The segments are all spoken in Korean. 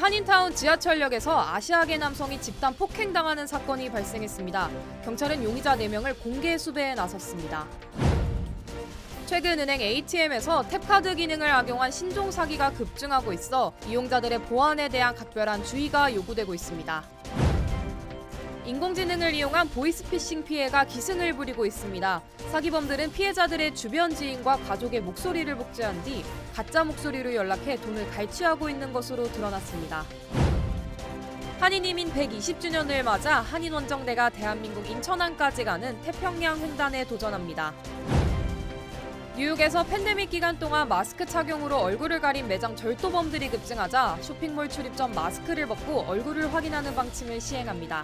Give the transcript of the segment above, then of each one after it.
한인타운 지하철역에서 아시아계 남성이 집단 폭행당하는 사건이 발생했습니다. 경찰은 용의자 4명을 공개 수배에 나섰습니다. 최근 은행 ATM에서 탭카드 기능을 악용한 신종 사기가 급증하고 있어 이용자들의 보안에 대한 각별한 주의가 요구되고 있습니다. 인공지능을 이용한 보이스피싱 피해가 기승을 부리고 있습니다. 사기범들은 피해자들의 주변 지인과 가족의 목소리를 복제한 뒤 가짜 목소리로 연락해 돈을 갈취하고 있는 것으로 드러났습니다. 한인이민 120주년을 맞아 한인원정대가 대한민국 인천항까지 가는 태평양 횡단에 도전합니다. 뉴욕에서 팬데믹 기간 동안 마스크 착용으로 얼굴을 가린 매장 절도범들이 급증하자 쇼핑몰 출입 전 마스크를 벗고 얼굴을 확인하는 방침을 시행합니다.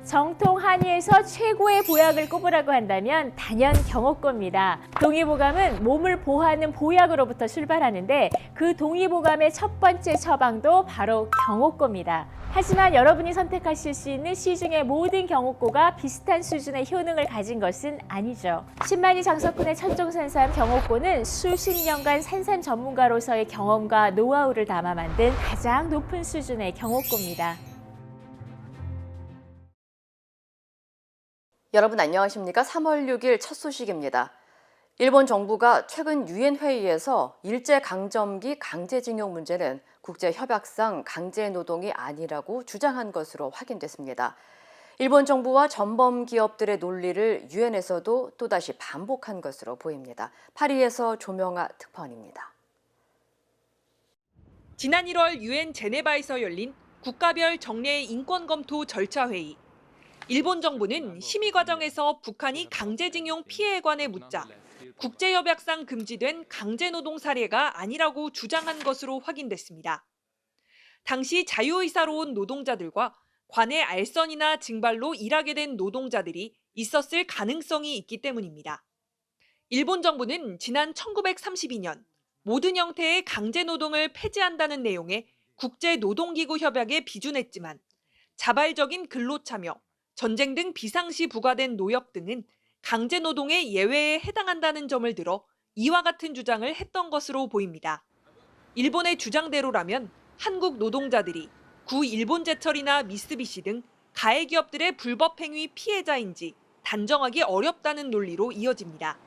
정통 한의에서 최고의 보약을 꼽으라고 한다면 단연 경옥고입니다. 동의보감은 몸을 보호하는 보약으로부터 출발하는데 그 동의보감의 첫 번째 처방도 바로 경옥고입니다. 하지만 여러분이 선택하실 수 있는 시중의 모든 경옥고가 비슷한 수준의 효능을 가진 것은 아니죠. 신만이 장석군의 천종산삼 경옥고는 수십 년간 산삼 전문가로서의 경험과 노하우를 담아 만든 가장 높은 수준의 경옥고입니다. 여러분 안녕하십니까? 3월 6일 첫 소식입니다. 일본 정부가 최근 유엔 회의에서 일제강점기 강제징용 문제는 국제협약상 강제노동이 아니라고 주장한 것으로 확인됐습니다. 일본 정부와 전범 기업들의 논리를 유엔에서도 또다시 반복한 것으로 보입니다. 파리에서 조명아 특파원입니다. 지난 1월 유엔 제네바에서 열린 국가별 정례 인권 검토 절차 회의. 일본 정부는 심의 과정에서 북한이 강제징용 피해에 관해 묻자 국제협약상 금지된 강제노동 사례가 아니라고 주장한 것으로 확인됐습니다. 당시 자유의사로 온 노동자들과 관의 알선이나 징발로 일하게 된 노동자들이 있었을 가능성이 있기 때문입니다. 일본 정부는 지난 1932년 모든 형태의 강제노동을 폐지한다는 내용의 국제노동기구 협약에 비준했지만 자발적인 근로참여, 전쟁 등 비상시 부과된 노역 등은 강제노동의 예외에 해당한다는 점을 들어 이와 같은 주장을 했던 것으로 보입니다. 일본의 주장대로라면 한국 노동자들이 구 일본제철이나 미쓰비시 등 가해기업들의 불법행위 피해자인지 단정하기 어렵다는 논리로 이어집니다.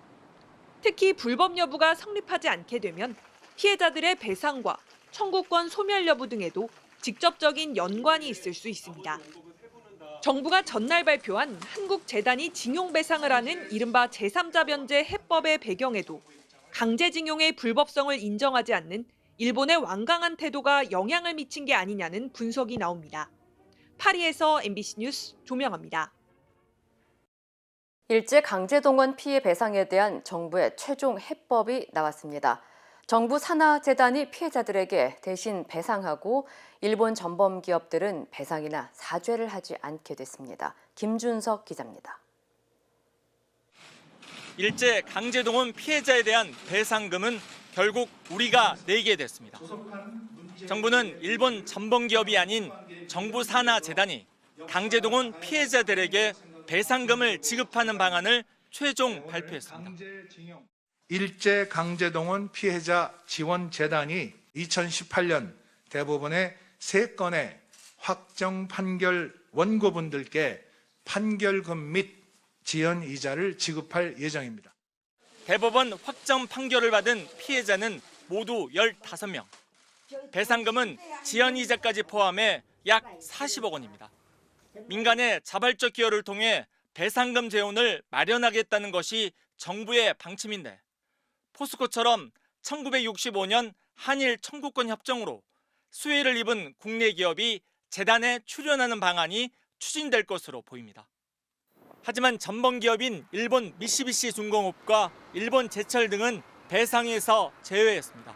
특히 불법 여부가 성립하지 않게 되면 피해자들의 배상과 청구권 소멸 여부 등에도 직접적인 연관이 있을 수 있습니다. 정부가 전날 발표한 한국재단이 징용배상을 하는 이른바 제3자 변제 해법의 배경에도 강제징용의 불법성을 인정하지 않는 일본의 완강한 태도가 영향을 미친 게 아니냐는 분석이 나옵니다. 파리에서 MBC 뉴스 조명아입니다. 일제 강제동원 피해 배상에 대한 정부의 최종 해법이 나왔습니다. 정부 산하재단이 피해자들에게 대신 배상하고 일본 전범 기업들은 배상이나 사죄를 하지 않게 됐습니다. 김준석 기자입니다. 일제 강제동원 피해자에 대한 배상금은 결국 우리가 내게 됐습니다. 정부는 일본 전범 기업이 아닌 정부 산하재단이 강제동원 피해자들에게 배상금을 지급하는 방안을 최종 발표했습니다. 일제 강제동원 피해자 지원재단이 2018년 대법원의 3건의 확정 판결 원고분들께 판결금 및 지연이자를 지급할 예정입니다. 대법원 확정 판결을 받은 피해자는 모두 15명. 배상금은 지연이자까지 포함해 약 40억 원입니다. 민간의 자발적 기여를 통해 배상금 재원을 마련하겠다는 것이 정부의 방침인데 포스코처럼 1965년 한일 청구권 협정으로 수혜를 입은 국내 기업이 재단에 출연하는 방안이 추진될 것으로 보입니다. 하지만 전범 기업인 일본 미쓰비시 중공업과 일본 제철 등은 배상에서 제외했습니다.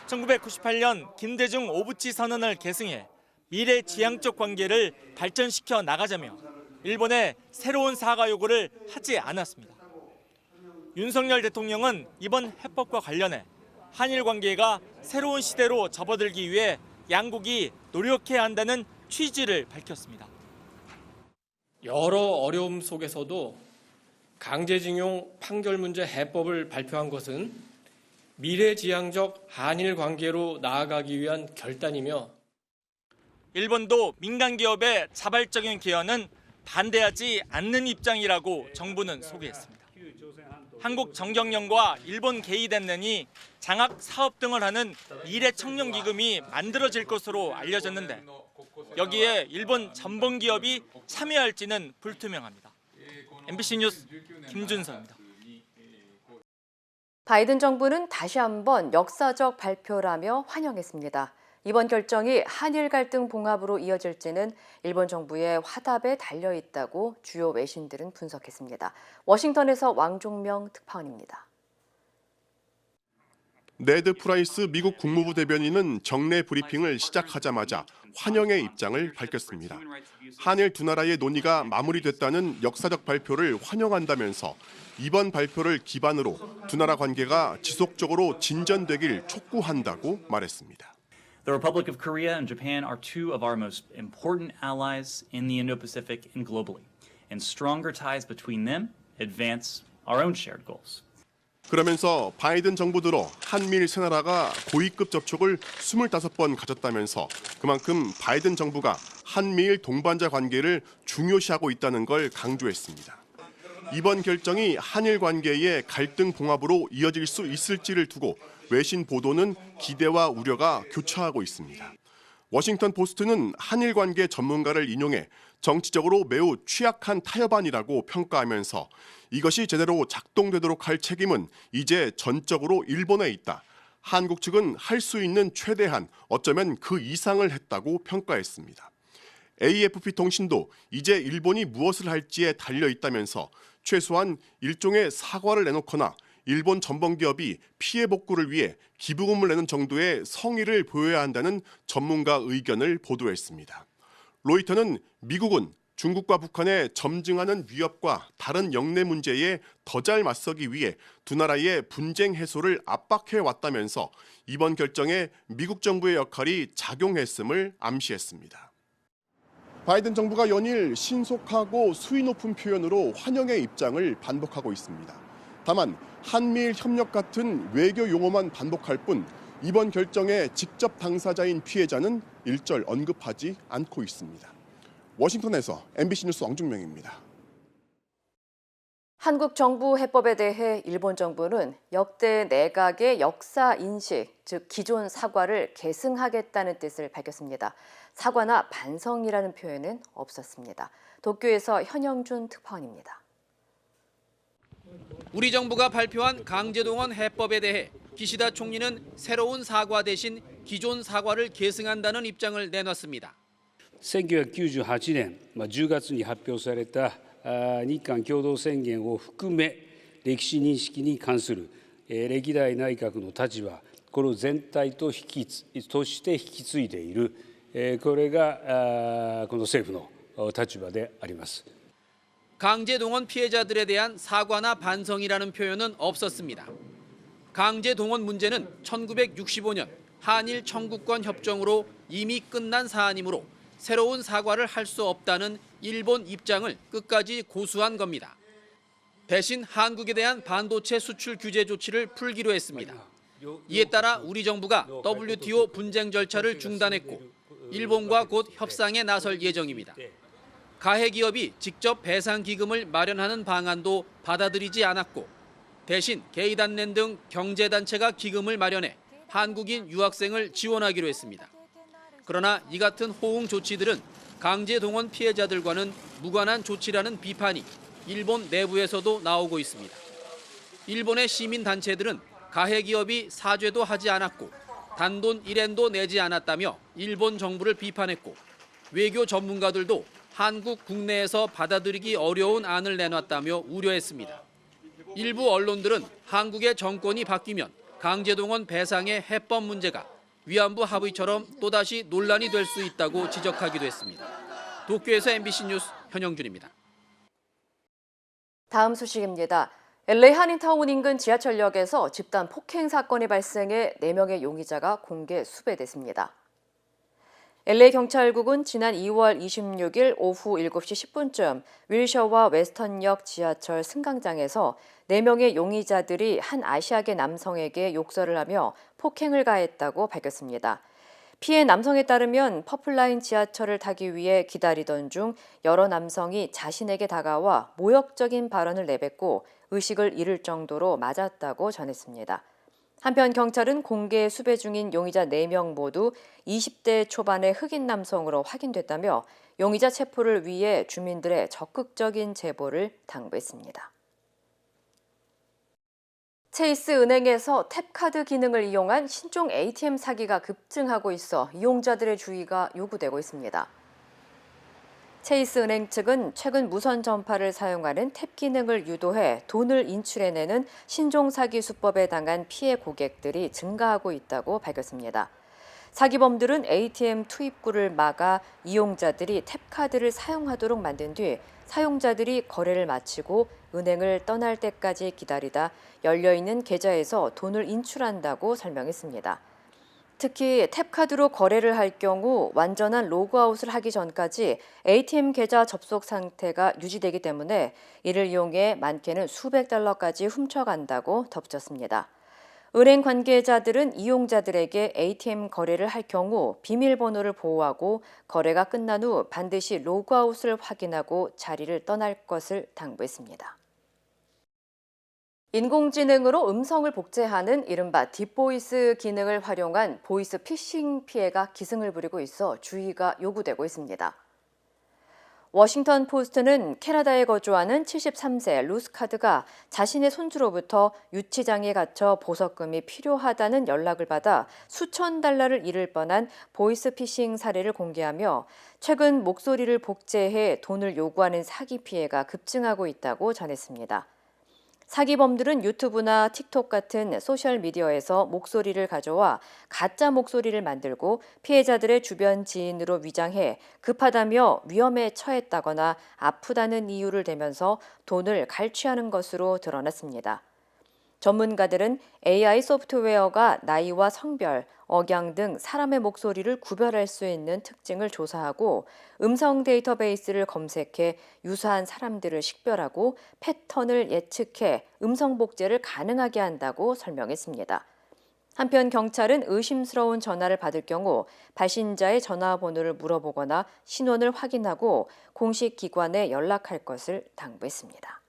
1998년 김대중 오부치 선언을 계승해 미래 지향적 관계를 발전시켜 나가자며 일본에 새로운 사과 요구를 하지 않았습니다. 윤석열 대통령은 이번 해법과 관련해 한일 관계가 새로운 시대로 접어들기 위해 양국이 노력해야 한다는 취지를 밝혔습니다. 여러 어려움 속에서도 강제징용 판결 문제 해법을 발표한 것은 미래지향적 한일 관계로 나아가기 위한 결단이며 일본도 민간 기업의 자발적인 개헌은 반대하지 않는 입장이라고 정부는 소개했습니다. 한국정경련과 일본 게이덴렌이 장학 사업 등을 하는 미래청년기금이 만들어질 것으로 알려졌는데 여기에 일본 전범기업이 참여할지는 불투명합니다. MBC 뉴스 김준서입니다. 바이든 정부는 다시 한번 역사적 발표라며 환영했습니다. 이번 결정이 한일 갈등 봉합으로 이어질지는 일본 정부의 화답에 달려 있다고 주요 외신들은 분석했습니다. 워싱턴에서 왕종명 특파원입니다. 네드 프라이스 미국 국무부 대변인은 정례 브리핑을 시작하자마자 환영의 입장을 밝혔습니다. 한일 두 나라의 논의가 마무리됐다는 역사적 발표를 환영한다면서 이번 발표를 기반으로 두 나라 관계가 지속적으로 진전되길 촉구한다고 말했습니다. The Republic of Korea and Japan are two of our most important allies in the Indo-Pacific and globally, and stronger ties between them advance our own shared goals. 그러면서 바이든 정부 들어 한미일 세 나라가 고위급 접촉을 25번 가졌다면서 그만큼 바이든 정부가 한미일 동반자 관계를 중요시하고 있다는 걸 강조했습니다. 이번 결정이 한일 관계의 갈등 봉합으로 이어질 수 있을지를 두고 외신 보도는 기대와 우려가 교차하고 있습니다. 워싱턴 포스트는 한일 관계 전문가를 인용해 정치적으로 매우 취약한 타협안이라고 평가하면서 이것이 제대로 작동되도록 할 책임은 이제 전적으로 일본에 있다. 한국 측은 할 수 있는 최대한 어쩌면 그 이상을 했다고 평가했습니다. AFP 통신도 이제 일본이 무엇을 할지에 달려 있다면서 최소한 일종의 사과를 내놓거나 일본 전범기업이 피해 복구를 위해 기부금을 내는 정도의 성의를 보여야 한다는 전문가 의견을 보도했습니다. 로이터는 미국은 중국과 북한의 점증하는 위협과 다른 영내 문제에 더 잘 맞서기 위해 두 나라의 분쟁 해소를 압박해 왔다면서 이번 결정에 미국 정부의 역할이 작용했음을 암시했습니다. 바이든 정부가 연일 신속하고 수위 높은 표현으로 환영의 입장을 반복하고 있습니다. 다만 한미일 협력 같은 외교 용어만 반복할 뿐 이번 결정의 직접 당사자인 피해자는 일절 언급하지 않고 있습니다. 워싱턴에서 MBC 뉴스 왕중명입니다. 한국 정부 해법에 대해 일본 정부는 역대 내각의 역사 인식, 즉 기존 사과를 계승하겠다는 뜻을 밝혔습니다. 사과나 반성이라는 표현은 없었습니다. 도쿄에서 현영준 특파원입니다. 우리 정부가 발표한 강제동원 해법에 대해 기시다 총리는 새로운 사과 대신 기존 사과를 계승한다는 입장을 내놨습니다. 1998年10月に発表された日韓共同宣言を含め歴史認識に関する歴代内閣の立場、これを全体として引き継いでいる、これがこの政府の立場であります。 강제동원 피해자들에 대한 사과나 반성이라는 표현은 없었습니다. 강제동원 문제는 1965년 한일 청구권 협정으로 이미 끝난 사안이므로 새로운 사과를 할 수 없다는 일본 입장을 끝까지 고수한 겁니다. 대신 한국에 대한 반도체 수출 규제 조치를 풀기로 했습니다. 이에 따라 우리 정부가 WTO 분쟁 절차를 중단했고 일본과 곧 협상에 나설 예정입니다. 가해 기업이 직접 배상 기금을 마련하는 방안도 받아들이지 않았고 대신 게이단렌 등 경제단체가 기금을 마련해 한국인 유학생을 지원하기로 했습니다. 그러나 이 같은 호응 조치들은 강제동원 피해자들과는 무관한 조치라는 비판이 일본 내부에서도 나오고 있습니다. 일본의 시민단체들은 가해 기업이 사죄도 하지 않았고 단돈 1엔도 내지 않았다며 일본 정부를 비판했고 외교 전문가들도 한국 국내에서 받아들이기 어려운 안을 내놨다며 우려했습니다. 일부 언론들은 한국의 정권이 바뀌면 강제동원 배상의 해법 문제가 위안부 합의처럼 또다시 논란이 될 수 있다고 지적하기도 했습니다. 도쿄에서 MBC 뉴스 현영준입니다. 다음 소식입니다. LA 한인타운 인근 지하철역에서 집단 폭행 사건이 발생해 4명의 용의자가 공개 수배됐습니다. LA 경찰국은 지난 2월 26일 오후 7시 10분쯤 윌셔와 웨스턴역 지하철 승강장에서 4명의 용의자들이 한 아시아계 남성에게 욕설을 하며 폭행을 가했다고 밝혔습니다. 피해 남성에 따르면 퍼플라인 지하철을 타기 위해 기다리던 중 여러 남성이 자신에게 다가와 모욕적인 발언을 내뱉고 의식을 잃을 정도로 맞았다고 전했습니다. 한편 경찰은 공개 수배 중인 용의자 4명 모두 20대 초반의 흑인 남성으로 확인됐다며 용의자 체포를 위해 주민들의 적극적인 제보를 당부했습니다. 체이스 은행에서 탭카드 기능을 이용한 신종 ATM 사기가 급증하고 있어 이용자들의 주의가 요구되고 있습니다. 체이스 은행 측은 최근 무선 전파를 사용하는 탭 기능을 유도해 돈을 인출해내는 신종 사기 수법에 당한 피해 고객들이 증가하고 있다고 밝혔습니다. 사기범들은 ATM 투입구를 막아 이용자들이 탭카드를 사용하도록 만든 뒤 사용자들이 거래를 마치고 은행을 떠날 때까지 기다리다 열려있는 계좌에서 돈을 인출한다고 설명했습니다. 특히 탭카드로 거래를 할 경우 완전한 로그아웃을 하기 전까지 ATM 계좌 접속 상태가 유지되기 때문에 이를 이용해 많게는 수백 달러까지 훔쳐간다고 덧붙였습니다. 은행 관계자들은 이용자들에게 ATM 거래를 할 경우 비밀번호를 보호하고 거래가 끝난 후 반드시 로그아웃을 확인하고 자리를 떠날 것을 당부했습니다. 인공지능으로 음성을 복제하는 이른바 딥보이스 기능을 활용한 보이스 피싱 피해가 기승을 부리고 있어 주의가 요구되고 있습니다. 워싱턴 포스트는 캐나다에 거주하는 73세 루스카드가 자신의 손주로부터 유치장에 갇혀 보석금이 필요하다는 연락을 받아 수천 달러를 잃을 뻔한 보이스 피싱 사례를 공개하며 최근 목소리를 복제해 돈을 요구하는 사기 피해가 급증하고 있다고 전했습니다. 사기범들은 유튜브나 틱톡 같은 소셜미디어에서 목소리를 가져와 가짜 목소리를 만들고 피해자들의 주변 지인으로 위장해 급하다며 위험에 처했다거나 아프다는 이유를 대면서 돈을 갈취하는 것으로 드러났습니다. 전문가들은 AI 소프트웨어가 나이와 성별, 억양 등 사람의 목소리를 구별할 수 있는 특징을 조사하고 음성 데이터베이스를 검색해 유사한 사람들을 식별하고 패턴을 예측해 음성 복제를 가능하게 한다고 설명했습니다. 한편 경찰은 의심스러운 전화를 받을 경우 발신자의 전화번호를 물어보거나 신원을 확인하고 공식 기관에 연락할 것을 당부했습니다.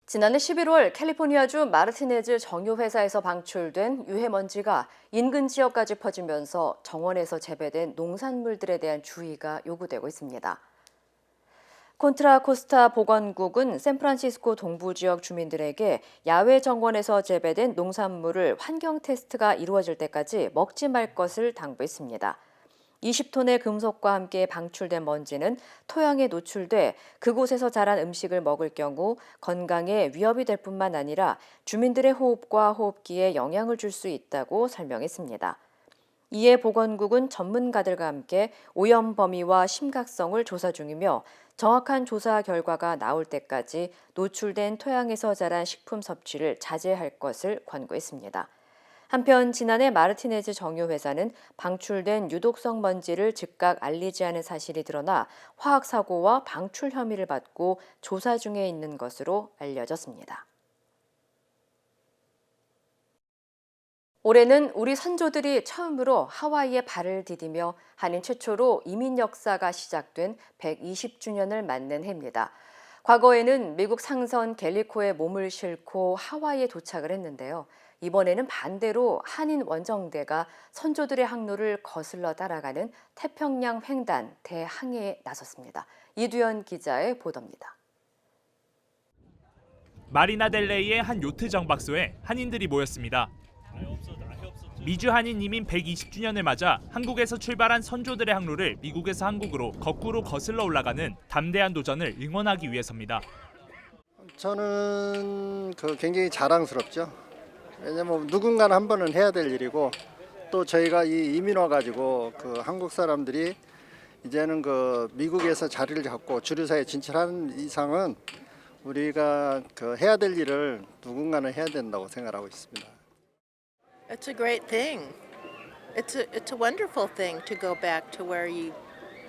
지난해 11월 캘리포니아주 마르티네즈 정유회사에서 방출된 유해먼지가 인근 지역까지 퍼지면서 정원에서 재배된 농산물들에 대한 주의가 요구되고 있습니다. 콘트라 코스타 보건국은 샌프란시스코 동부 지역 주민들에게 야외 정원에서 재배된 농산물을 환경 테스트가 이루어질 때까지 먹지 말 것을 당부했습니다. 20톤의 금속과 함께 방출된 먼지는 토양에 노출돼 그곳에서 자란 음식을 먹을 경우 건강에 위협이 될 뿐만 아니라 주민들의 호흡과 호흡기에 영향을 줄 수 있다고 설명했습니다. 이에 보건국은 전문가들과 함께 오염 범위와 심각성을 조사 중이며 정확한 조사 결과가 나올 때까지 노출된 토양에서 자란 식품 섭취를 자제할 것을 권고했습니다. 한편 지난해 마르티네즈 정유회사는 방출된 유독성 먼지를 즉각 알리지 않은 사실이 드러나 화학사고와 방출 혐의를 받고 조사 중에 있는 것으로 알려졌습니다. 올해는 우리 선조들이 처음으로 하와이에 발을 디디며 한인 최초로 이민 역사가 시작된 120주년을 맞는 해입니다. 과거에는 미국 상선 갤리코에 몸을 싣고 하와이에 도착을 했는데요. 이번에는 반대로 한인 원정대가 선조들의 항로를 거슬러 따라가는 태평양 횡단 대항해에 나섰습니다. 이두현 기자의 보도입니다. 마리나델레이의 한 요트 정박소에 한인들이 모였습니다. 미주 한인 이민 120주년을 맞아 한국에서 출발한 선조들의 항로를 미국에서 한국으로 거꾸로 거슬러 올라가는 담대한 도전을 응원하기 위해서입니다. 저는 굉장히 자랑스럽죠. 왜냐면 누군가는 한 번은 해야 될 일이고 또 저희가 이 이민 와가지고 한국 사람들이 이제는 미국에서 자리를 잡고 주류사에 진출하는 이상은 우리가 해야 될 일을 누군가는 해야 된다고 생각하고 있습니다. It's a great thing. It's a wonderful thing to go back to where you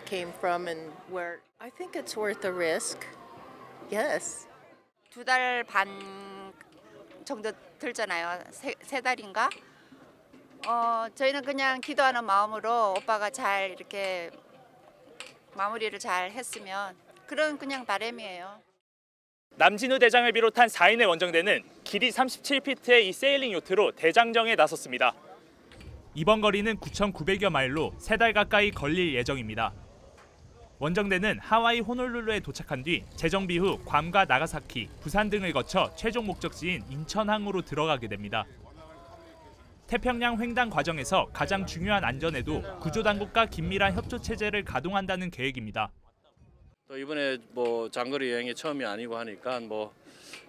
came from and where I think it's worth the risk. Yes. 2달 반 정도 들잖아요. 세 달인가? 저희는 그냥 기도하는 마음으로 오빠가 잘 이렇게 마무리를 잘 했으면 그런 그냥 바람이에요. 남진우 대장을 비롯한 4인의 원정대는 길이 37피트의 이 세일링 요트로 대장정에 나섰습니다. 이번 거리는 9,900여 마일로 3달 가까이 걸릴 예정입니다. 원정대는 하와이 호놀룰루에 도착한 뒤 재정비 후 괌과 나가사키, 부산 등을 거쳐 최종 목적지인 인천항으로 들어가게 됩니다. 태평양 횡단 과정에서 가장 중요한 안전에도 구조당국과 긴밀한 협조 체제를 가동한다는 계획입니다. 또 이번에 장거리 여행이 처음이 아니고 하니까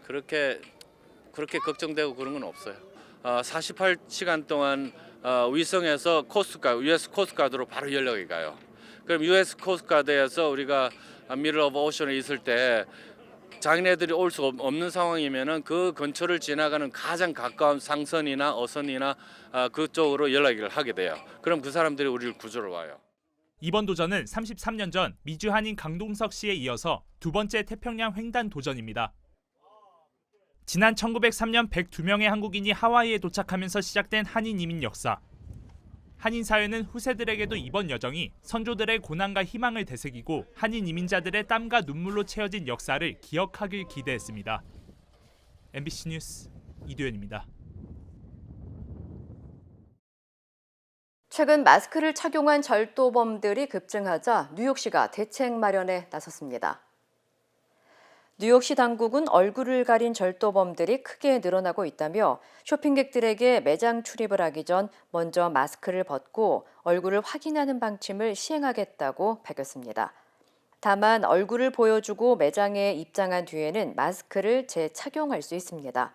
그렇게 걱정되고 그런 건 없어요. 48시간 동안 위성에서 US 코스트가드로 바로 연락이 가요. 그럼 US 코스트가드에서 우리가 미들 오브 오션에 있을 때 장인애들이 올 수 없는 상황이면은 그 근처를 지나가는 가장 가까운 상선이나 어선이나 그쪽으로 연락을 하게 돼요. 그럼 그 사람들이 우리를 구조로 와요. 이번 도전은 33년 전 미주 한인 강동석 씨에 이어서 두 번째 태평양 횡단 도전입니다. 지난 1903년 102명의 한국인이 하와이에 도착하면서 시작된 한인 이민 역사. 한인 사회는 후세들에게도 이번 여정이 선조들의 고난과 희망을 되새기고 한인 이민자들의 땀과 눈물로 채워진 역사를 기억하길 기대했습니다. MBC 뉴스 이도현입니다. 최근 마스크를 착용한 절도범들이 급증하자 뉴욕시가 대책 마련에 나섰습니다. 뉴욕시 당국은 얼굴을 가린 절도범들이 크게 늘어나고 있다며 쇼핑객들에게 매장 출입을 하기 전 먼저 마스크를 벗고 얼굴을 확인하는 방침을 시행하겠다고 밝혔습니다. 다만 얼굴을 보여주고 매장에 입장한 뒤에는 마스크를 재착용할 수 있습니다.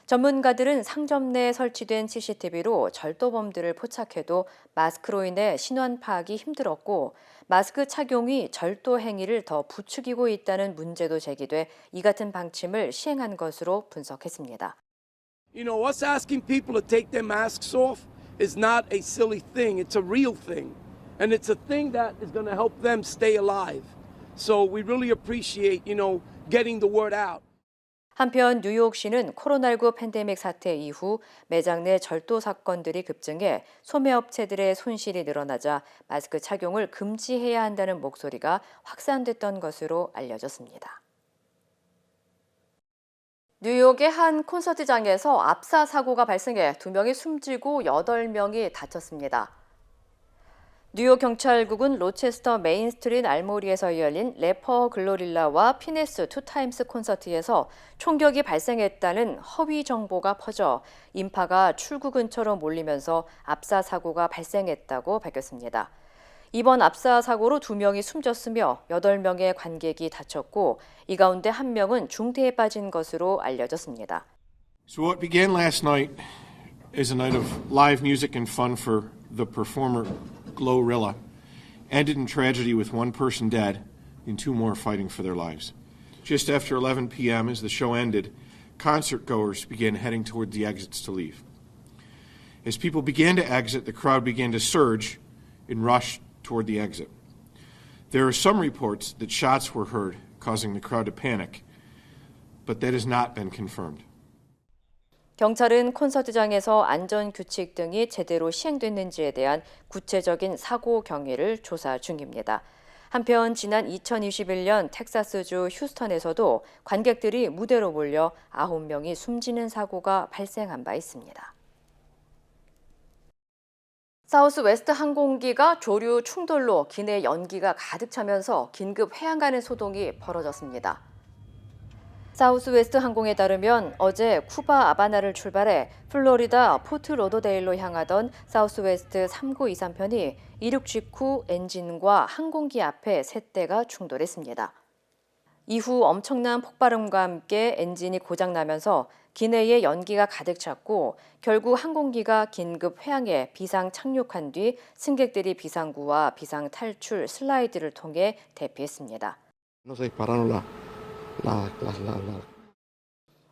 전문가들은 상점 내에 설치된 CCTV로 절도범들을 포착해도 마스크로 인해 신원 파악이 힘들었고 마스크 착용이 절도 행위를 더 부추기고 있다는 문제도 제기돼 이 같은 방침을 시행한 것으로 분석했습니다. You know, us asking people to take their masks off is not a silly thing. It's a real thing. And it's a thing that is going to help them stay alive. So we really appreciate, getting the word out. 한편 뉴욕시는 코로나19 팬데믹 사태 이후 매장 내 절도 사건들이 급증해 소매업체들의 손실이 늘어나자 마스크 착용을 금지해야 한다는 목소리가 확산됐던 것으로 알려졌습니다. 뉴욕의 한 콘서트장에서 압사 사고가 발생해 2명이 숨지고 8명이 다쳤습니다. 뉴욕 경찰국은 로체스터 메인스트리트 알모리에서 열린 래퍼 글로릴라와 피네스 투타임스 콘서트에서 총격이 발생했다는 허위 정보가 퍼져 인파가 출구 근처로 몰리면서 압사 사고가 발생했다고 밝혔습니다. 이번 압사 사고로 2명이 숨졌으며 8명의 관객이 다쳤고 이 가운데 1명은 중태에 빠진 것으로 알려졌습니다. So what began last night is a night of live music and fun for the performer Glorilla ended in tragedy with 1 person dead and 2 more fighting for their lives. Just after 11 p.m. as the show ended, concert goers began heading toward the exits to leave. As people began to exit, the crowd began to surge and rush toward the exit. There are some reports that shots were heard, causing the crowd to panic, but that has not been confirmed. 경찰은 콘서트장에서 안전규칙 등이 제대로 시행됐는지에 대한 구체적인 사고 경위를 조사 중입니다. 한편 지난 2021년 텍사스주 휴스턴에서도 관객들이 무대로 몰려 9명이 숨지는 사고가 발생한 바 있습니다. 사우스웨스트 항공기가 조류 충돌로 기내 연기가 가득 차면서 긴급 회항가는 소동이 벌어졌습니다. 사우스웨스트 항공에 따르면 어제 쿠바 아바나를 출발해 플로리다 포트 로더데일로 향하던 사우스웨스트 3923편이 이륙 직후 엔진과 항공기 앞에 3대가 충돌했습니다. 이후 엄청난 폭발음과 함께 엔진이 고장나면서 기내에 연기가 가득 찼고 결국 항공기가 긴급 회항에 비상 착륙한 뒤 승객들이 비상구와 비상 탈출 슬라이드를 통해 대피했습니다.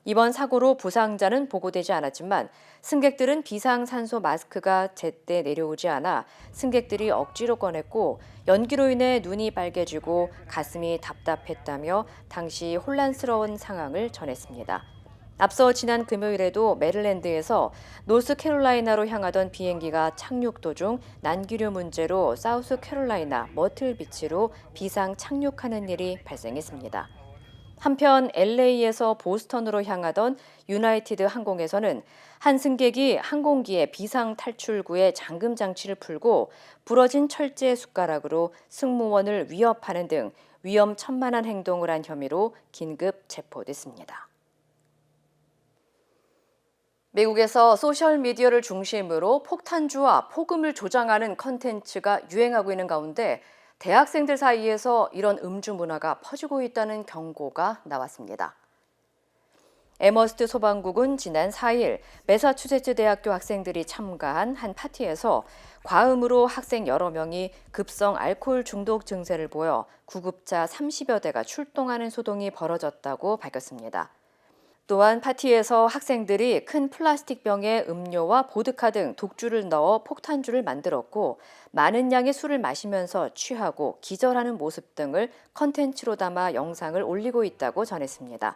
이번 사고로 부상자는 보고되지 않았지만 승객들은 비상산소 마스크가 제때 내려오지 않아 승객들이 억지로 꺼냈고 연기로 인해 눈이 빨개지고 가슴이 답답했다며 당시 혼란스러운 상황을 전했습니다. 앞서 지난 금요일에도 메릴랜드에서 노스캐롤라이나로 향하던 비행기가 착륙 도중 난기류 문제로 사우스캐롤라이나 머틀비치로 비상 착륙하는 일이 발생했습니다. 한편 LA에서 보스턴으로 향하던 유나이티드 항공에서는 한 승객이 항공기의 비상 탈출구에 잠금 장치를 풀고 부러진 철제 숟가락으로 승무원을 위협하는 등 위험천만한 행동을 한 혐의로 긴급 체포됐습니다. 미국에서 소셜미디어를 중심으로 폭탄주와 폭음을 조장하는 컨텐츠가 유행하고 있는 가운데 대학생들 사이에서 이런 음주 문화가 퍼지고 있다는 경고가 나왔습니다. 에머스트 소방국은 지난 4일 매사추세츠 대학교 학생들이 참가한 한 파티에서 과음으로 학생 여러 명이 급성 알코올 중독 증세를 보여 구급차 30여 대가 출동하는 소동이 벌어졌다고 밝혔습니다. 또한 파티에서 학생들이 큰 플라스틱 병에 음료와 보드카 등 독주를 넣어 폭탄주를 만들었고 많은 양의 술을 마시면서 취하고 기절하는 모습 등을 컨텐츠로 담아 영상을 올리고 있다고 전했습니다.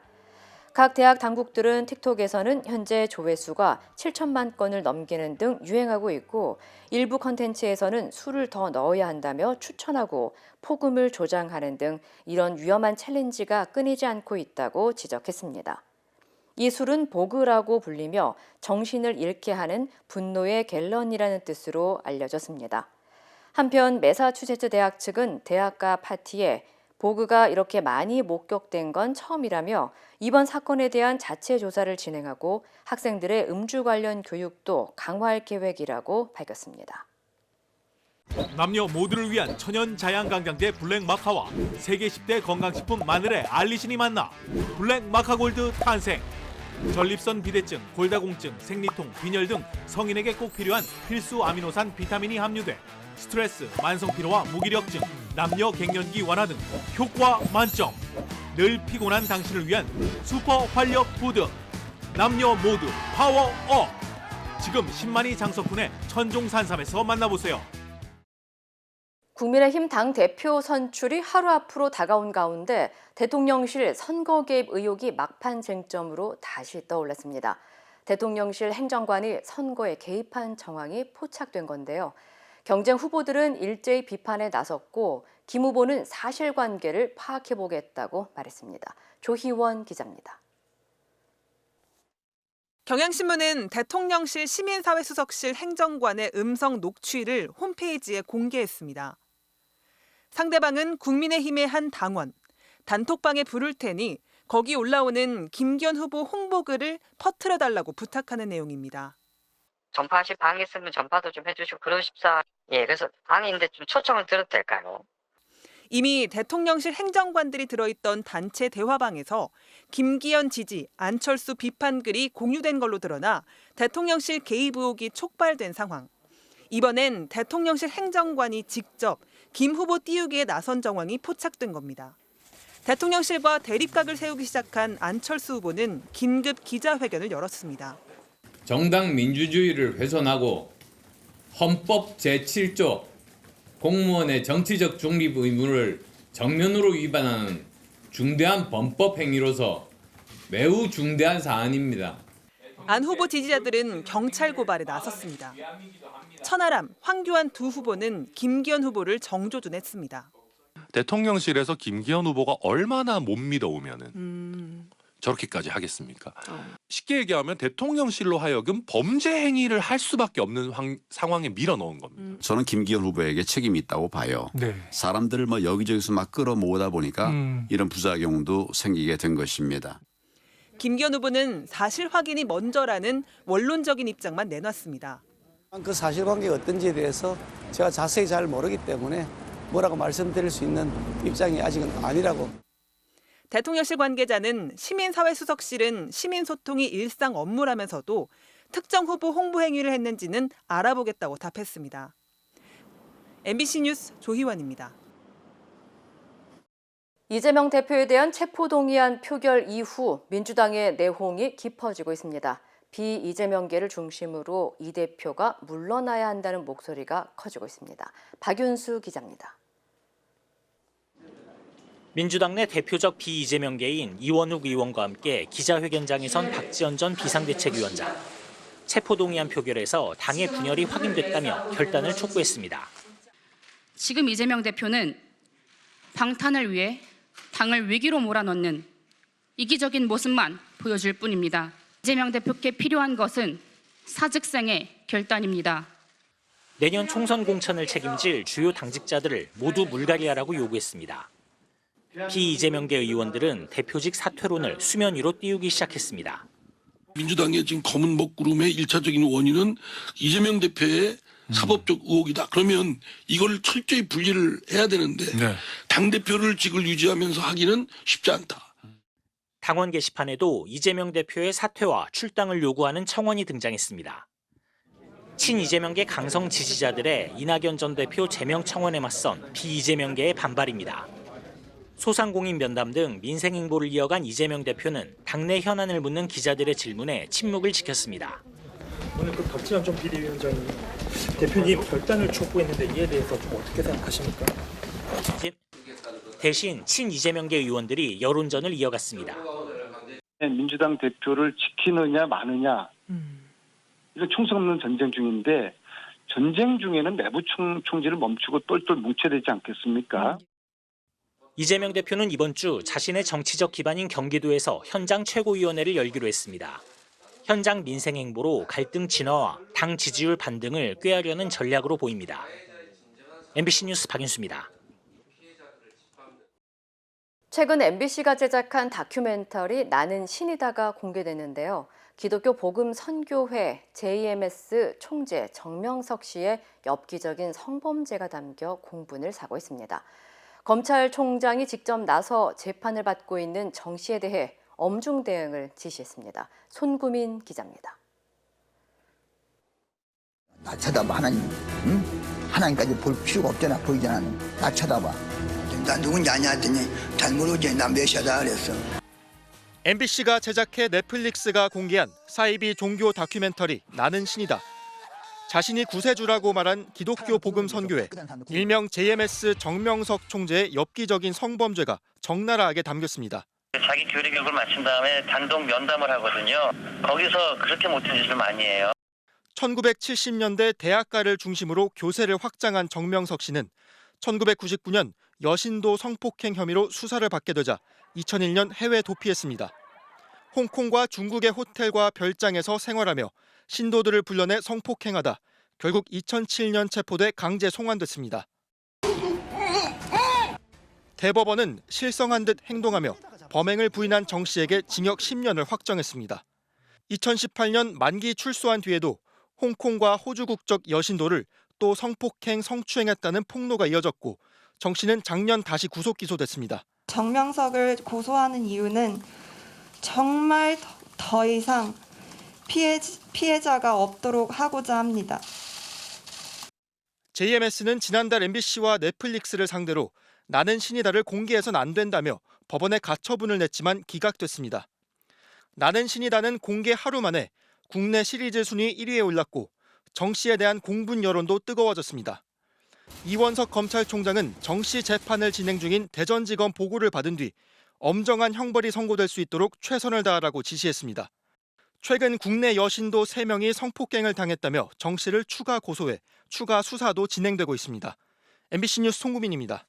각 대학 당국들은 틱톡에서는 현재 조회수가 7천만 건을 넘기는 등 유행하고 있고 일부 컨텐츠에서는 술을 더 넣어야 한다며 추천하고 폭음을 조장하는 등 이런 위험한 챌린지가 끊이지 않고 있다고 지적했습니다. 이 술은 보그라고 불리며 정신을 잃게 하는 분노의 갤런이라는 뜻으로 알려졌습니다. 한편 매사추세츠 대학 측은 대학가 파티에 보그가 이렇게 많이 목격된 건 처음이라며 이번 사건에 대한 자체 조사를 진행하고 학생들의 음주 관련 교육도 강화할 계획이라고 밝혔습니다. 남녀 모두를 위한 천연 자양강장제 블랙 마카와 세계 10대 건강식품 마늘의 알리신이 만나 블랙 마카골드 탄생. 전립선 비대증, 골다공증, 생리통, 빈혈 등 성인에게 꼭 필요한 필수 아미노산 비타민이 함유돼 스트레스, 만성피로와 무기력증, 남녀 갱년기 완화 등 효과 만점. 늘 피곤한 당신을 위한 슈퍼 활력 푸드. 남녀 모두 파워업. 지금 신만이 장석훈의 천종산삼에서 만나보세요. 국민의힘 당대표 선출이 하루 앞으로 다가온 가운데 대통령실 선거 개입 의혹이 막판 쟁점으로 다시 떠올랐습니다. 대통령실 행정관이 선거에 개입한 정황이 포착된 건데요. 경쟁 후보들은 일제히 비판에 나섰고 김 후보는 사실관계를 파악해보겠다고 말했습니다. 조희원 기자입니다. 경향신문은 대통령실 시민사회수석실 행정관의 음성 녹취를 홈페이지에 공개했습니다. 상대방은 국민의힘의 한 당원, 단톡방에 부를 테니 거기 올라오는 김기현 후보 홍보글을 퍼뜨려달라고 부탁하는 내용입니다. 전파하실 방이 있으면 전파도 좀 해주시고 그러십사. 예, 그래서 방인데 좀 초청을 드려도 될까요? 이미 대통령실 행정관들이 들어있던 단체 대화방에서 김기현 지지, 안철수 비판 글이 공유된 걸로 드러나 대통령실 개입 의혹이 촉발된 상황. 이번엔 대통령실 행정관이 직접 김 후보 띄우기에 나선 정황이 포착된 겁니다. 대통령실과 대립각을 세우기 시작한 안철수 후보는 긴급 기자회견을 열었습니다. 정당 민주주의를 훼손하고 헌법 제7조 공무원의 정치적 중립 의무를 정면으로 위반하는 중대한 범법 행위로서 매우 중대한 사안입니다. 안 후보 지지자들은 경찰 고발에 나섰습니다. 천하람, 황교안 두 후보는 김기현 후보를 정조준했습니다. 대통령실에서 김기현 후보가 얼마나 못 믿어오면은 저렇게까지 하겠습니까? 쉽게 얘기하면 대통령실로 하여금 범죄 행위를 할 수밖에 없는 상황에 밀어넣은 겁니다. 저는 김기현 후보에게 책임이 있다고 봐요. 네. 사람들을 뭐 여기저기서 막 끌어모으다 보니까 이런 부작용도 생기게 된 것입니다. 김기현 후보는 사실 확인이 먼저라는 원론적인 입장만 내놨습니다. 그 사실관계가 어떤지에 대해서 제가 자세히 잘 모르기 때문에 뭐라고 말씀드릴 수 있는 입장이 아직은 아니라고. 대통령실 관계자는 시민사회수석실은 시민소통이 일상 업무라면서도 특정 후보 홍보 행위를 했는지는 알아보겠다고 답했습니다. MBC 뉴스 조희원입니다. 이재명 대표에 대한 체포동의안 표결 이후 민주당의 내홍이 깊어지고 있습니다. 비이재명계를 중심으로 이 대표가 물러나야 한다는 목소리가 커지고 있습니다. 박윤수 기자입니다. 민주당 내 대표적 비이재명계인 이원욱 의원과 함께 기자회견장에 선 박지원 전 비상대책위원장. 체포동의안 표결에서 당의 분열이 확인됐다며 결단을 촉구했습니다. 지금 이재명 대표는 방탄을 위해 당을 위기로 몰아넣는 이기적인 모습만 보여줄 뿐입니다. 이재명 대표께 필요한 것은 사직생의 결단입니다. 내년 총선 공천을 책임질 주요 당직자들을 모두 물갈이하라고 요구했습니다. 비이재명계 의원들은 대표직 사퇴론을 수면 위로 띄우기 시작했습니다. 민주당의 지금 검은 먹구름의 1차적인 원인은 이재명 대표의 사법적 의혹이다. 그러면 이걸 철저히 분리를 해야 되는데 당대표를 직을 유지하면서 하기는 쉽지 않다. 당원 게시판에도 이재명 대표의 사퇴와 출당을 요구하는 청원이 등장했습니다. 친이재명계 강성 지지자들의 이낙연 전 대표 제명 청원에 맞선 비이재명계의 반발입니다. 소상공인 면담 등 민생 행보를 이어간 이재명 대표는 당내 현안을 묻는 기자들의 질문에 침묵을 지켰습니다. 오늘 그 박지원 전 비대위원장이 대표님 결단을 촉구했는데 이에 대해서 좀 어떻게 생각하십니까? 대신 친이재명계 의원들이 여론전을 이어갔습니다. 민주당 대표를 지키느냐 마느냐 이거 총선 없는 전쟁 중인데 전쟁 중에는 내부 총질을 멈추고 똘똘 뭉쳐야 되지 않겠습니까? 이재명 대표는 이번 주 자신의 정치적 기반인 경기도에서 현장 최고위원회를 열기로 했습니다. 현장 민생 행보로 갈등 진화와 당 지지율 반등을 꾀하려는 전략으로 보입니다. MBC 뉴스 박윤수입니다. 최근 MBC가 제작한 다큐멘터리 나는 신이다가 공개됐는데요. 기독교 복음 선교회 JMS 총재 정명석 씨의 엽기적인 성범죄가 담겨 공분을 사고 있습니다. 검찰총장이 직접 나서 재판을 받고 있는 정 씨에 대해 엄중 대응을 지시했습니다. 손구민 기자입니다. 나 쳐다봐 하나님. 응? 하나님까지 볼 필요가 없잖아. 보이지 않아. 나 쳐다봐. 나 누군지 아냐 했더니 잘 모르지. 나 메시아다 그랬어. MBC가 제작해 넷플릭스가 공개한 사이비 종교 다큐멘터리 나는 신이다. 자신이 구세주라고 말한 기독교 복음 선교회 일명 JMS 정명석 총재의 엽기적인 성범죄가 적나라하게 담겼습니다. 자기 교리 교육을 마친 다음에 단독 면담을 하거든요. 거기서 그렇게 못한 짓을 많이 해요. 1970년대 대학가를 중심으로 교세를 확장한 정명석 씨는 1999년 여신도 성폭행 혐의로 수사를 받게 되자 2001년 해외 도피했습니다. 홍콩과 중국의 호텔과 별장에서 생활하며 신도들을 불러내 성폭행하다 결국 2007년 체포돼 강제 송환됐습니다. 대법원은 실성한 듯 행동하며 범행을 부인한 정 씨에게 징역 10년을 확정했습니다. 2018년 만기 출소한 뒤에도 홍콩과 호주 국적 여신도를 또 성폭행, 성추행했다는 폭로가 이어졌고 정 씨는 작년 다시 구속 기소됐습니다. 정명석을 고소하는 이유는 정말 더 이상 피해자가 없도록 하고자 합니다. JMS는 지난달 MBC와 넷플릭스를 상대로 나는 신이다를 공개해선 안 된다며 법원에 가처분을 냈지만 기각됐습니다. 나는 신이다는 공개 하루 만에 국내 시리즈 순위 1위에 올랐고 정 씨에 대한 공분 여론도 뜨거워졌습니다. 이원석 검찰총장은 정 씨 재판을 진행 중인 대전지검 보고를 받은 뒤 엄정한 형벌이 선고될 수 있도록 최선을 다하라고 지시했습니다. 최근 국내 여신도 3명이 성폭행을 당했다며 정 씨를 추가 고소해 추가 수사도 진행되고 있습니다. MBC 뉴스 송구민입니다.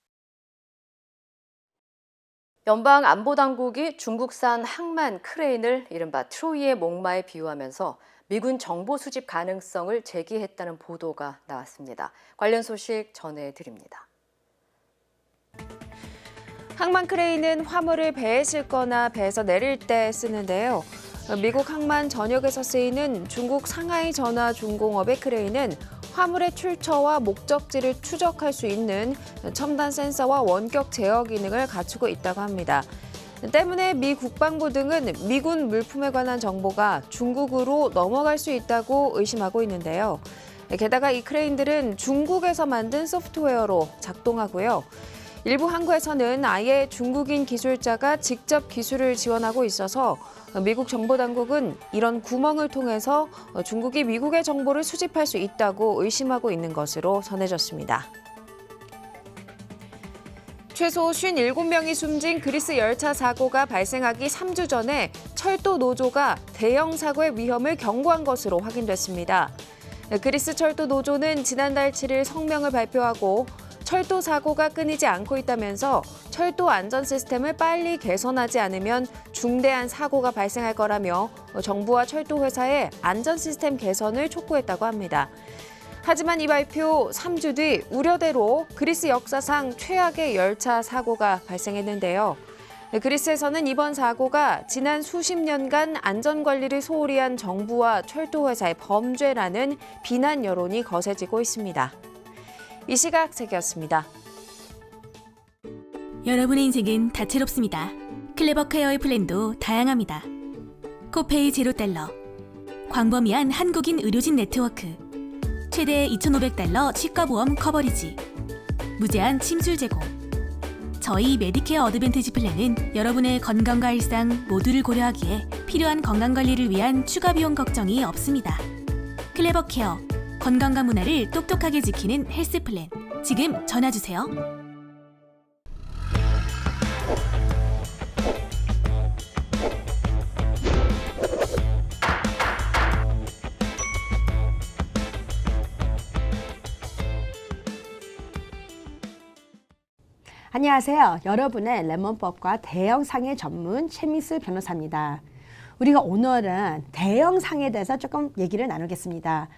연방안보당국이 중국산 항만 크레인을 이른바 트로이의 목마에 비유하면서 미군 정보 수집 가능성을 제기했다는 보도가 나왔습니다. 관련 소식 전해드립니다. 항만 크레인은 화물을 배에 싣거나 배에서 내릴 때 쓰는데요. 미국 항만 전역에서 쓰이는 중국 상하이 전화 중공업의 크레인은 화물의 출처와 목적지를 추적할 수 있는 첨단 센서와 원격 제어 기능을 갖추고 있다고 합니다. 때문에 미 국방부 등은 미군 물품에 관한 정보가 중국으로 넘어갈 수 있다고 의심하고 있는데요. 게다가 이 크레인들은 중국에서 만든 소프트웨어로 작동하고요. 일부 항구에서는 아예 중국인 기술자가 직접 기술을 지원하고 있어서 미국 정보당국은 이런 구멍을 통해서 중국이 미국의 정보를 수집할 수 있다고 의심하고 있는 것으로 전해졌습니다. 최소 57명이 숨진 그리스 열차 사고가 발생하기 3주 전에 철도 노조가 대형 사고의 위험을 경고한 것으로 확인됐습니다. 그리스 철도 노조는 지난달 7일 성명을 발표하고 철도 사고가 끊이지 않고 있다면서 철도 안전 시스템을 빨리 개선하지 않으면 중대한 사고가 발생할 거라며 정부와 철도 회사의 안전 시스템 개선을 촉구했다고 합니다. 하지만 이 발표 3주 뒤 우려대로 그리스 역사상 최악의 열차 사고가 발생했는데요. 그리스에서는 이번 사고가 지난 수십 년간 안전관리를 소홀히 한 정부와 철도 회사의 범죄라는 비난 여론이 거세지고 있습니다. 이 시각 세계였습니다. 여러분의 인생은 다채롭습니다. 클레버 케어의 플랜도 다양합니다. 코페이 $0, 광범위한 한국인 의료진 네트워크, 최대 $2,500 치과보험 커버리지, 무제한 침술 제공. 저희 메디케어 어드밴티지 플랜은 여러분의 건강과 일상 모두를 고려하기에 필요한 건강관리를 위한 추가 비용 걱정이 없습니다. 클레버 케어, 건강과 문화를 똑똑하게 지키는 헬스 플랜. 지금 전화주세요. 안녕하세요. 여러분의 레몬법과 대형상해 전문 최미수 변호사입니다. 우리가 오늘은 대형상해에 대해서 조금 얘기를 나누겠습니다.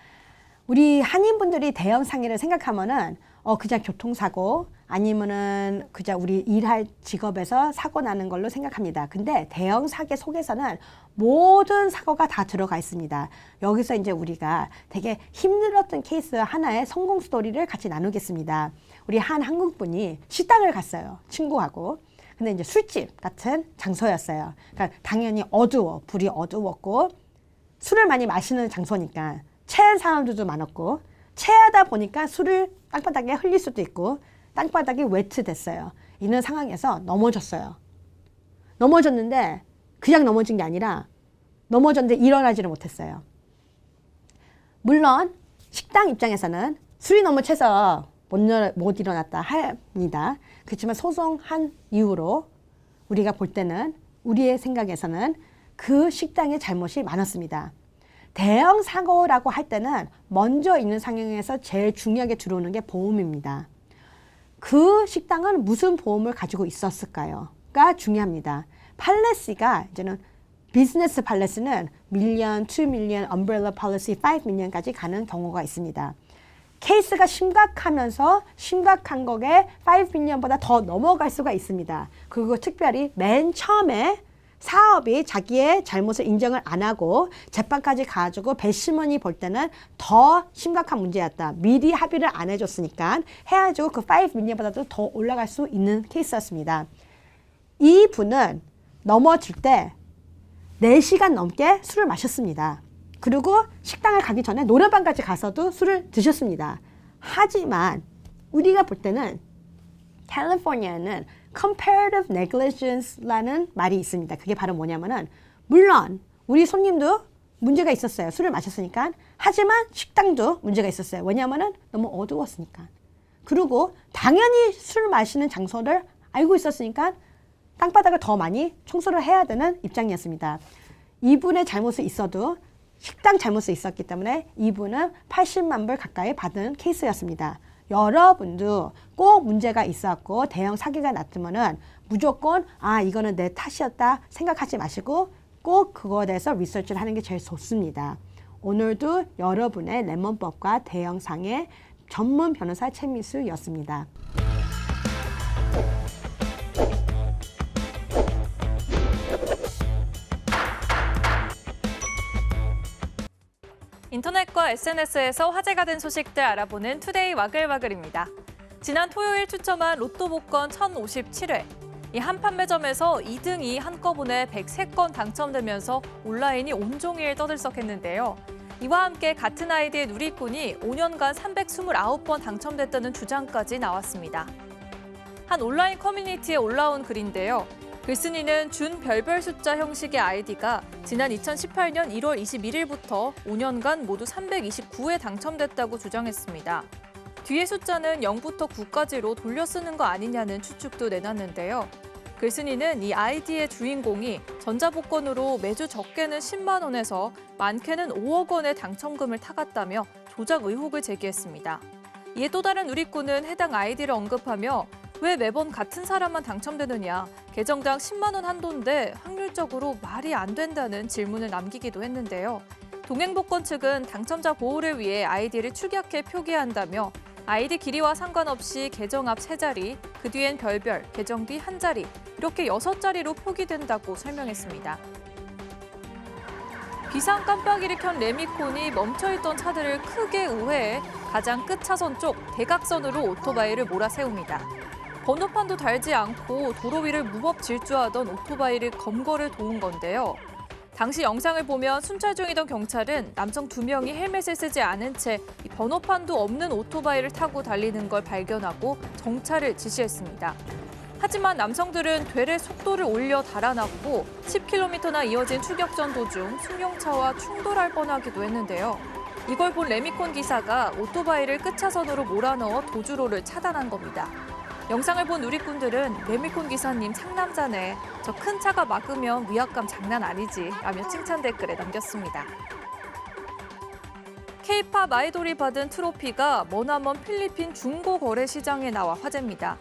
우리 한인분들이 대형상해를 생각하면은 그냥 교통사고 아니면은 그냥 우리 일할 직업에서 사고 나는 걸로 생각합니다. 근데 대형사고 속에서는 모든 사고가 다 들어가 있습니다. 여기서 이제 우리가 되게 힘들었던 케이스 하나의 성공 스토리를 같이 나누겠습니다. 우리 한 한국분이 식당을 갔어요. 친구하고. 근데 이제 술집 같은 장소였어요. 그러니까 당연히 불이 어두웠고 술을 많이 마시는 장소니까 체한 사람들도 많았고 체하다 보니까 술을 땅바닥에 흘릴 수도 있고 땅바닥이 웨트 됐어요. 이런 상황에서 넘어졌어요. 넘어졌는데 그냥 넘어진 게 아니라 넘어졌는데 일어나지를 못했어요. 물론 식당 입장에서는 술이 너무 채서 못 일어났다 합니다. 그렇지만 소송한 이후로 우리가 볼 때는 우리의 생각에서는 그 식당의 잘못이 많았습니다. 대형 사고라고 할 때는 먼저 있는 상황에서 제일 중요하게 들어오는 게 보험입니다. 그 식당은 무슨 보험을 가지고 있었을까요?가 중요합니다. 팔레시가 이제는 비즈니스 팔레시는 밀리언, 2 밀리언, 엄브렐라 팔레시 5 밀리언까지 가는 경우가 있습니다. 케이스가 심각하면서 심각한 거에 5 밀리언보다 더 넘어갈 수가 있습니다. 그리고 특별히 맨 처음에 사업이 자기의 잘못을 인정을 안 하고 재판까지 가지고 배심원이 볼 때는 더 심각한 문제였다. 미리 합의를 안 해줬으니까 해가지고 그 5 밀리언보다도 더 올라갈 수 있는 케이스였습니다. 이 분은 넘어질 때 4시간 넘게 술을 마셨습니다. 그리고 식당을 가기 전에 노래방까지 가서도 술을 드셨습니다. 하지만 우리가 볼 때는 캘리포니아는 comparative negligence라는 말이 있습니다. 그게 바로 뭐냐면은 물론 우리 손님도 문제가 있었어요. 술을 마셨으니까. 하지만 식당도 문제가 있었어요. 왜냐하면은 너무 어두웠으니까. 그리고 당연히 술 마시는 장소를 알고 있었으니까 땅바닥을 더 많이 청소를 해야 되는 입장이었습니다. 이분의 잘못이 있어도 식당 잘못이 있었기 때문에 이분은 80만 불 가까이 받은 케이스였습니다. 여러분도 꼭 문제가 있었고 대형 사기가 났으면은 무조건 이거는 내 탓이었다 생각하지 마시고 꼭 그거에 대해서 리서치를 하는 게 제일 좋습니다. 오늘도 여러분의 레몬법과 대형 상해 전문 변호사 최미수였습니다. 인터넷과 SNS에서 화제가 된 소식들 알아보는 투데이 와글와글입니다. 지난 토요일 추첨한 로또 복권 1057회. 이 한 판매점에서 2등이 한꺼번에 103건 당첨되면서 온라인이 온종일 떠들썩했는데요. 이와 함께 같은 아이디의 누리꾼이 5년간 329번 당첨됐다는 주장까지 나왔습니다. 한 온라인 커뮤니티에 올라온 글인데요. 글쓴이는 준 별별 숫자 형식의 아이디가 지난 2018년 1월 21일부터 5년간 모두 329회 당첨됐다고 주장했습니다. 뒤에 숫자는 0부터 9까지로 돌려 쓰는 거 아니냐는 추측도 내놨는데요. 글쓴이는 이 아이디의 주인공이 전자복권으로 매주 적게는 10만 원에서 많게는 5억 원의 당첨금을 타갔다며 조작 의혹을 제기했습니다. 이에 또 다른 누리꾼은 해당 아이디를 언급하며 왜 매번 같은 사람만 당첨되느냐, 계정당 10만 원 한도인데 확률적으로 말이 안 된다는 질문을 남기기도 했는데요. 동행복권 측은 당첨자 보호를 위해 아이디를 축약해 표기한다며 아이디 길이와 상관없이 계정 앞 3자리, 그 뒤엔 별별, 계정 뒤 1자리, 이렇게 6자리로 표기된다고 설명했습니다. 비상 깜빡이를 켠 레미콘이 멈춰있던 차들을 크게 우회해 가장 끝 차선 쪽 대각선으로 오토바이를 몰아세웁니다. 번호판도 달지 않고 도로 위를 무법 질주하던 오토바이를 검거를 도운 건데요. 당시 영상을 보면 순찰 중이던 경찰은 남성 2명이 헬멧을 쓰지 않은 채 번호판도 없는 오토바이를 타고 달리는 걸 발견하고 정차를 지시했습니다. 하지만 남성들은 되레 속도를 올려 달아났고 10km나 이어진 추격전 도중 승용차와 충돌할 뻔하기도 했는데요. 이걸 본 레미콘 기사가 오토바이를 끝차선으로 몰아넣어 도주로를 차단한 겁니다. 영상을 본 누리꾼들은 레미콘 기사님 상남자네, 저 큰 차가 막으면 위압감 장난 아니지 라며 칭찬 댓글에 남겼습니다. K-팝 아이돌이 받은 트로피가 머나먼 필리핀 중고 거래 시장에 나와 화제입니다.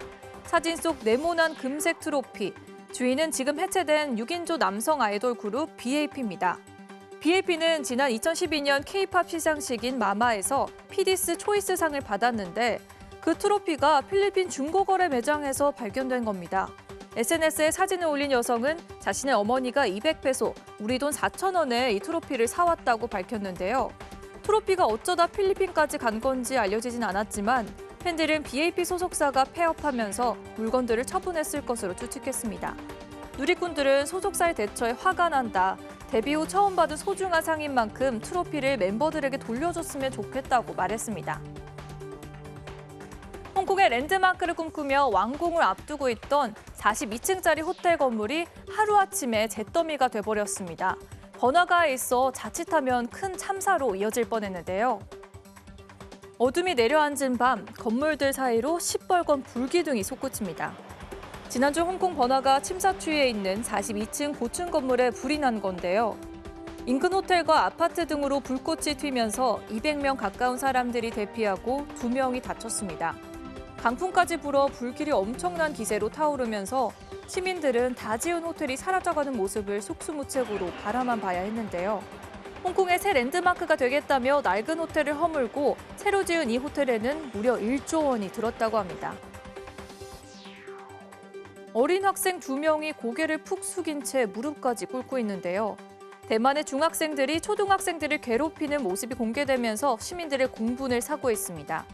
사진 속 네모난 금색 트로피, 주인은 지금 해체된 6인조 남성 아이돌 그룹 BAP입니다. BAP는 지난 2012년 K-팝 시상식인 마마에서 PDS 초이스상을 받았는데 그 트로피가 필리핀 중고거래 매장에서 발견된 겁니다. SNS에 사진을 올린 여성은 자신의 어머니가 200페소, 우리 돈 4,000원에 이 트로피를 사왔다고 밝혔는데요. 트로피가 어쩌다 필리핀까지 간 건지 알려지진 않았지만 팬들은 BAP 소속사가 폐업하면서 물건들을 처분했을 것으로 추측했습니다. 누리꾼들은 소속사의 대처에 화가 난다. 데뷔 후 처음 받은 소중한 상인 만큼 트로피를 멤버들에게 돌려줬으면 좋겠다고 말했습니다. 홍콩의 랜드마크를 꿈꾸며 완공을 앞두고 있던 42층짜리 호텔 건물이 하루아침에 잿더미가 돼버렸습니다. 번화가에 있어 자칫하면 큰 참사로 이어질 뻔했는데요. 어둠이 내려앉은 밤, 건물들 사이로 시뻘건 불기둥이 솟구칩니다. 지난주 홍콩 번화가 침사추이에 있는 42층 고층 건물에 불이 난 건데요. 인근 호텔과 아파트 등으로 불꽃이 튀면서 200명 가까운 사람들이 대피하고 2명이 다쳤습니다. 강풍까지 불어 불길이 엄청난 기세로 타오르면서 시민들은 다 지은 호텔이 사라져가는 모습을 속수무책으로 바라만 봐야 했는데요. 홍콩의 새 랜드마크가 되겠다며 낡은 호텔을 허물고 새로 지은 이 호텔에는 무려 1조 원이 들었다고 합니다. 어린 학생 2명이 고개를 푹 숙인 채 무릎까지 꿇고 있는데요. 대만의 중학생들이 초등학생들을 괴롭히는 모습이 공개되면서 시민들의 공분을 사고 있습니다.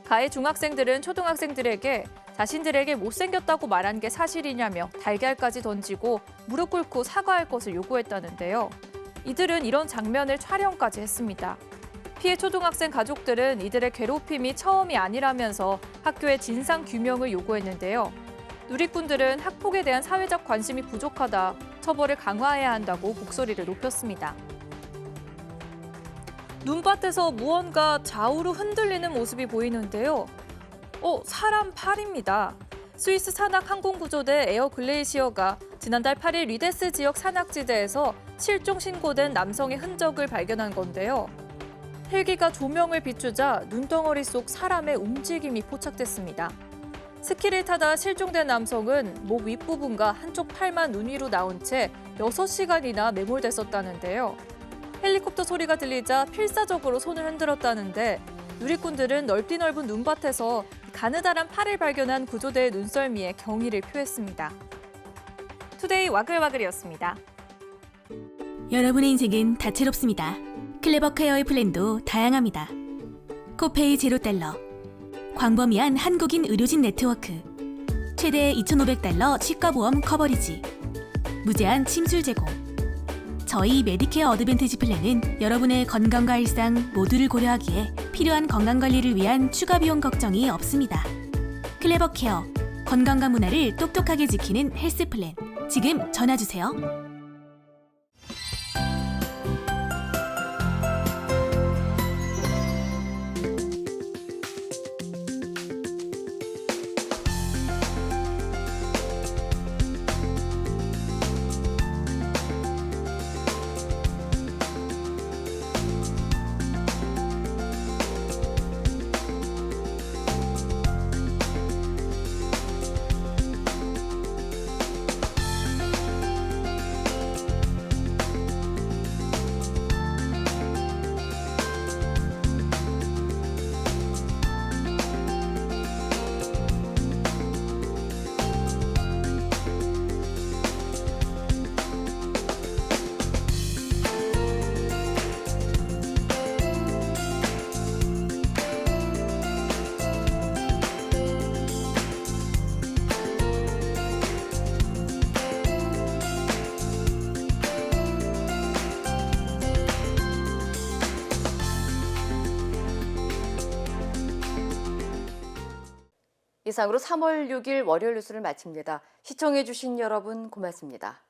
가해 중학생들은 초등학생들에게 자신들에게 못생겼다고 말한 게 사실이냐며 달걀까지 던지고 무릎 꿇고 사과할 것을 요구했다는데요. 이들은 이런 장면을 촬영까지 했습니다. 피해 초등학생 가족들은 이들의 괴롭힘이 처음이 아니라면서 학교의 진상 규명을 요구했는데요. 누리꾼들은 학폭에 대한 사회적 관심이 부족하다, 처벌을 강화해야 한다고 목소리를 높였습니다. 눈밭에서 무언가 좌우로 흔들리는 모습이 보이는데요. 사람 팔입니다. 스위스 산악 항공구조대 에어 글레이시어가 지난달 8일 리데스 지역 산악지대에서 실종 신고된 남성의 흔적을 발견한 건데요. 헬기가 조명을 비추자 눈덩어리 속 사람의 움직임이 포착됐습니다. 스키를 타다 실종된 남성은 목 윗부분과 한쪽 팔만 눈 위로 나온 채 6시간이나 매몰됐었다는데요. 헬리콥터 소리가 들리자 필사적으로 손을 흔들었다는데 누리꾼들은 넓디 넓은 눈밭에서 가느다란 팔을 발견한 구조대의 눈썰미에 경의를 표했습니다. 투데이 와글와글이었습니다. 여러분의 인생은 다채롭습니다. 클레버 케어의 플랜도 다양합니다. 코페이 $0, 광범위한 한국인 의료진 네트워크, 최대 $2,500 치과보험 커버리지, 무제한 침술 제공. 저희 메디케어 어드밴티지 플랜은 여러분의 건강과 일상 모두를 고려하기에 필요한 건강관리를 위한 추가 비용 걱정이 없습니다. 클레버 케어, 건강과 문화를 똑똑하게 지키는 헬스플랜. 지금 전화 주세요. 이상으로 3월 6일 월요일 뉴스를 마칩니다. 시청해주신 여러분 고맙습니다.